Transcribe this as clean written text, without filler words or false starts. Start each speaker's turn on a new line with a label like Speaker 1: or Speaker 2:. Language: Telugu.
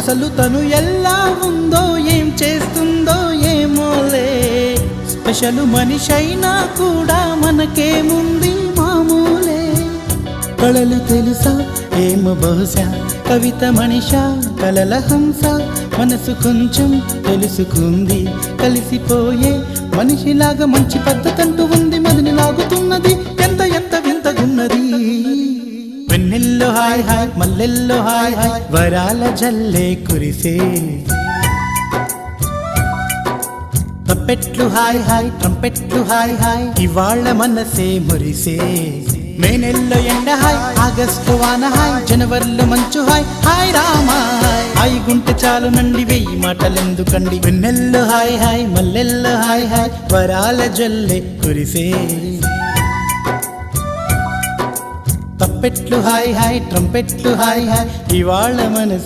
Speaker 1: అసలు తను ఎలా ఉందో ఏం చేస్తుందో ఏమోలే స్పెషల్ మనిషైనా కూడా మనకేముంది మామూలే కళలు తెలుసా ఏమో బహుశా కవిత మనిషా కలల హంస మనసు కొంచెం తెలుసుకుంది కలిసిపోయే మనిషిలాగా మంచి పద్ధతంటూ ఉంది మదిని లాగుతున్నది ఎంత ఎంత వింతగున్నది వెన్నెల్లో హాయ్ హాయ్ మల్లెల్లో హాయ్ హాయ్ వరాల జల్లే కురిసే తప్పెట్లు హాయ్ హాయ్ ట్రంపెట్లు హాయ్ హాయ్ ఇవాళ్ళ మనసే మురిసే మే నెలలో ఎండ హాయ్ ఆగస్టు వాన హాయ్ జనవరిలో మంచు హాయ్ హాయ్ రామా హాయ్ గుంటె చాలు నండి వెయ్యి మాటలెందుకండి వెన్నెల్లో హాయ్ హాయ్ మల్లెల్లో హాయ్ హాయ్ వరాల జల్లే కురిసే తప్పెట్లు హాయ్ హాయ్ ట్రంపెట్లు హాయ్ హాయ్ ఇవాళ మనసే